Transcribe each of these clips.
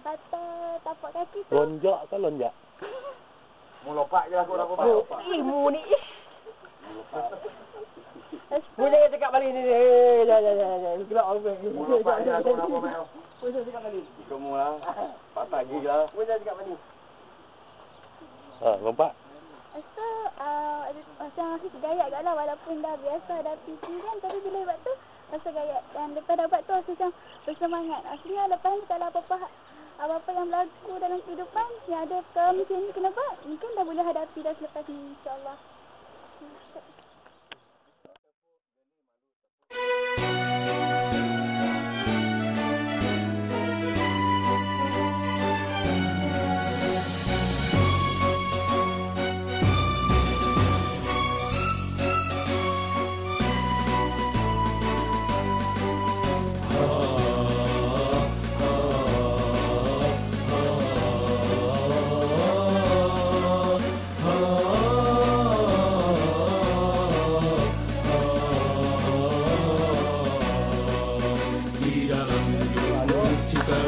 kata tapak kaki tu. Lonjak ke lonjak? Mau lompat je aku nak lompat. Ilmu ni. Boleh cakap balik ni. Jangan. Gelap apa. Mau lompat je aku nak lompat. Boleh cakap balik. Kamu lah. Patah gigi lah. Boleh cakap balik. Lompat. Macam aku gayat kat lah walaupun dah biasa dah PC kan. Tapi bila buat tu rasa gayat. Dan lepas dah buat tu rasa macam bersemangat. Akhirnya lepas ni kalau apa-apa yang berlaku dalam kehidupan yang ada macam ni kena buat, mungkin dah boleh hadapi dah selepas ni, insyaAllah.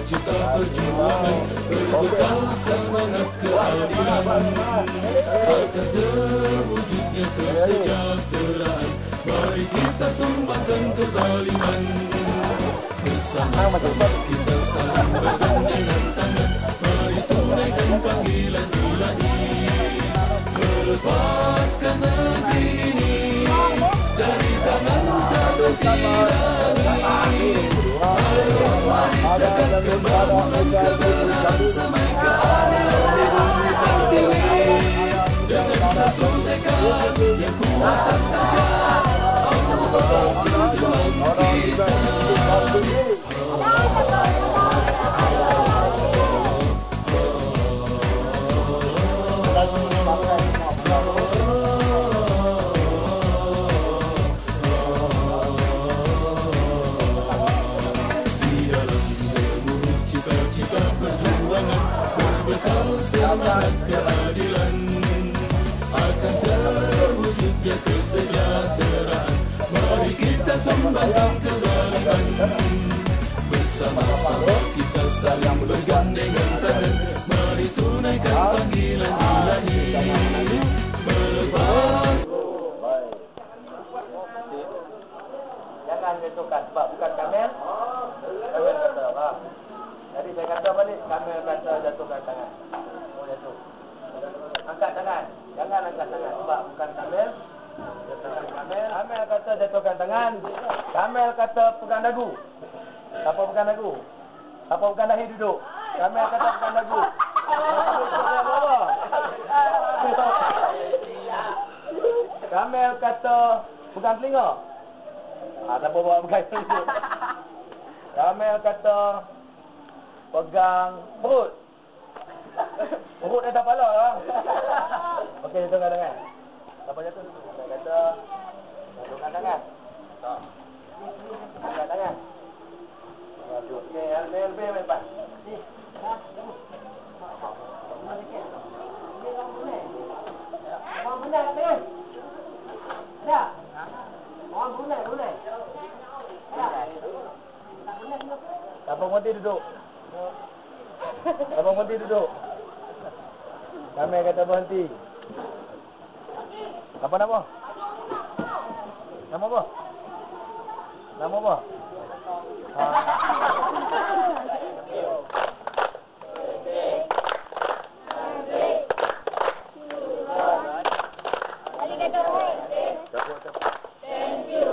Cita perjuangan berbekal semangat keadilan akan terwujudnya kesejahteraan. Mari kita tumbangkan kezaliman. Bersama-sama kita saling bergandengan tangan. Mari tunaikan panggilan ilahi. Melepaskan negeri ini dari tangan tak tertirangi. Jaga kebangunan kebenaran sampai keadilan di bumi pertiwi. Dengan satu tekad yang kuat dan tajam, Allah tujuan kita. Semangat keadilan akan terwujudnya kesejahteraan. Mari kita tumbangkan kezaliman. Bersama-sama kita saling bergandengan tangan. Mari tunaikan panggilan ilahi. Melepas. Jangan jatuhkan sebab bukan Kamel. Kamel kata apa? Jadi saya kata balik, Kamel kata jatuhkan tangan. Jatuh. Angkat tangan. Jangan angkat tangan sebab bukan Kamel. Jatuhkan Kamel. Kamel kata jatuhkan tangan. Kamel kata pegang dagu. Siapa pegang dagu? Siapa pegang dahi duduk? Kamel kata pegang dagu. Kamel kata pegang telinga. Siapa bawa pegang telinga? Kamel kata pegang perut. Perut dah tak pala lah. Okey, jatuhkan tangan. Siapa jatuh dulu? Saya kata jatuhkan tangan. Tak. Jatuhkan tangan. Okey, LB memang. Orang benar tangan. Ada? Orang benar. Ada? Siapa berhenti duduk? Abang berhenti duduk. Kamel kata berhenti. Apa nama? Nama apa? Nama apa? Thank you.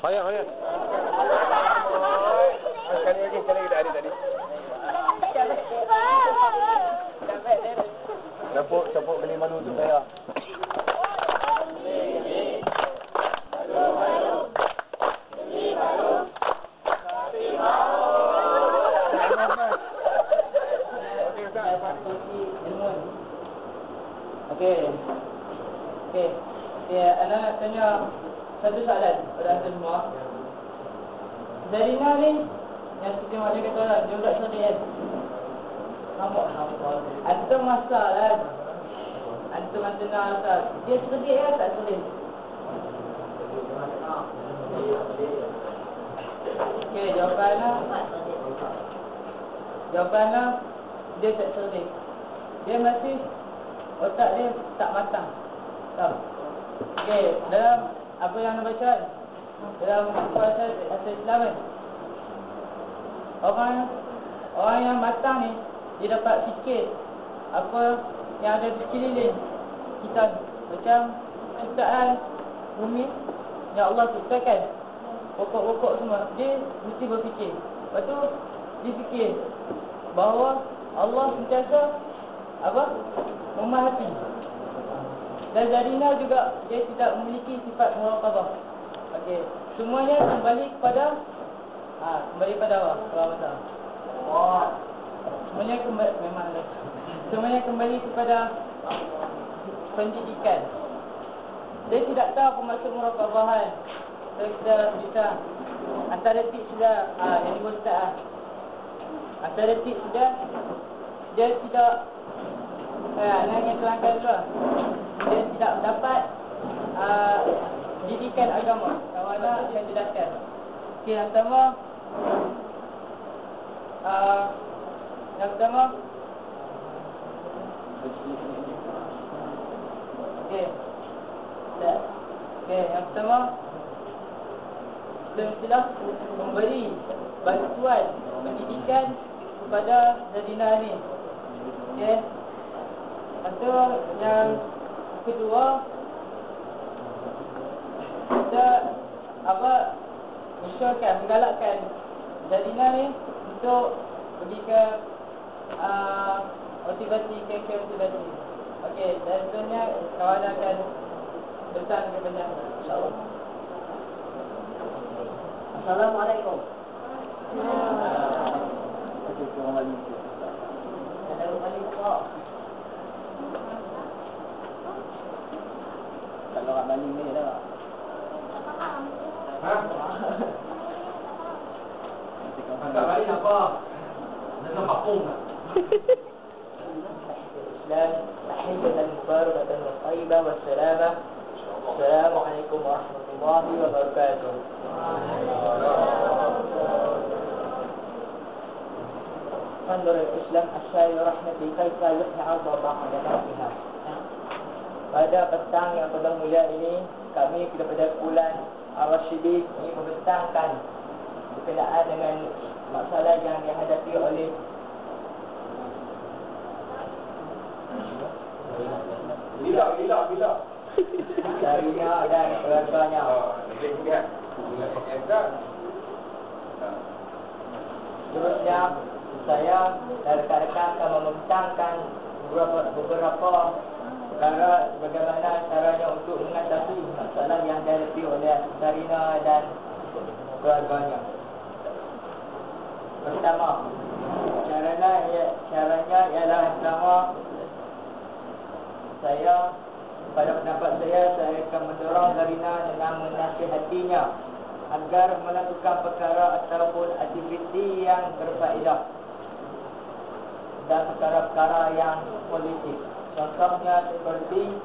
Banyak. Sekali lagi dah tadi. Capuk beli malu tu saya. Okey. Anak tanya satu soalan pada anda semua. Zarina ni yang seperti macam kata lah, dia budak cerdik kan. Nampak? Antum masalah. Antum antena asal. Dia cerdik kan tak cerdik? Jawapannya dia tak cerdik. Dia masih otak dia tak matang. Tahu? Okey, dalam apa yang anda baca dalam kuasa Islam ni, orang yang matang ni dia dapat fikir apa yang ada di sekeliling kita, macam ciptaan bumi yang Allah ciptakan, pokok-pokok semua, dia mesti berfikir. Lepas tu dia fikir bahawa Allah sentiasa apa? Memahati. Dan Zarina juga dia tidak memiliki sifat muraqabah. Okey, semuanya kembali kepada Allah SWT. Semuanya kembali kepada pendidikan. Saya tidak tahu apa maksud muraqabahan. Saya sudah bisa antaretik sudah yang dibuat Ustaz. Antaretik sudah, dia tidak yang terangkan dulu. Dia tidak dapat didikan agama kawana yang jelaskan. Okey, yang pertama yang pertama kita mestilah memberi bantuan pendidikan kepada Zarina ni. Okey. Atau yang kedua, kita usahakan, menggalakkan Zarina ni untuk pergi ke motivasi. Okey, dan seterusnya kawan akan bersama kepada insya-Allah. Assalamualaikum. Kalau orang Bali ni dah. Agak Bali apa? Dengan papung. Dan tahiyatan mubarakatan wa thayyibah wa salamah. Assalamualaikum warahmatullahi wabarakatuh. Mandur Islam asyari rahmati kaifa yuhya 'ala fiha. Pada petang yang penuh mulia ini, kami daripada Kumpulan Ar-Rasyidin ingin membentangkan berkenaan dengan masalah yang dihadapi oleh Bila. Zarina dan keluarganya. Seterusnya, saya dan rekan-rekan akan membentangkan beberapa perkara bagaimana caranya untuk mengatasi masalah yang dihadapi oleh Zarina dan keluarganya. Pertama, caranya ialah pertama, pada pendapat saya akan mendorong Zarina dengan menasihatinya agar melakukan perkara ataupun aktiviti yang berfaedah dan perkara-perkara yang positif. Contohnya seperti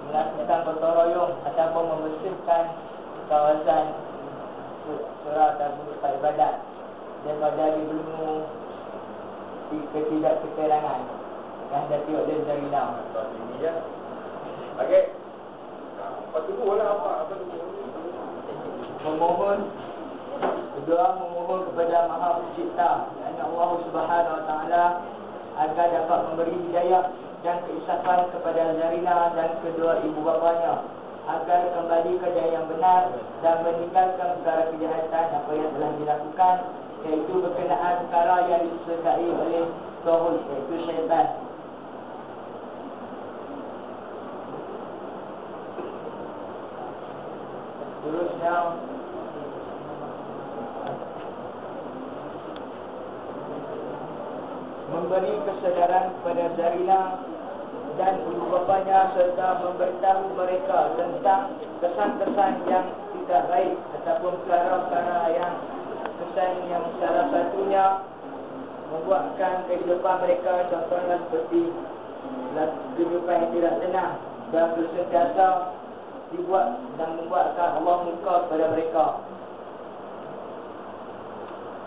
melakukan bergotong-royong ataupun membersihkan kawasan surau ataupun tempat ibadat dan menjadi belum ketidakseterangan yang dihadapi oleh Zarina. Ini ya. Okey. Apa tu apa tu? Memohon kepada Maha Pencipta, yakni Allah Subhanahu Wa Taala, agar dapat memberi hidayah dan keinsafan kepada Zarina dan kedua ibu bapanya, agar kembali ke jalan yang benar dan meninggalkan perkara kejahatan apa yang telah dilakukan, iaitu berkenaan perkara yang disertai oleh Tuhul, iaitu syaitan. Seterusnya, memberi kesedaran kepada Zarina dan ibu bapanya serta memberitahu mereka tentang kesan-kesan yang tidak baik ataupun perkara-perkara yang kesan yang salah satunya membuatkan kehidupan mereka contohnya seperti kehidupan yang tidak tenang dan sentiasa dibuat dan membuatkan Allah murka kepada mereka.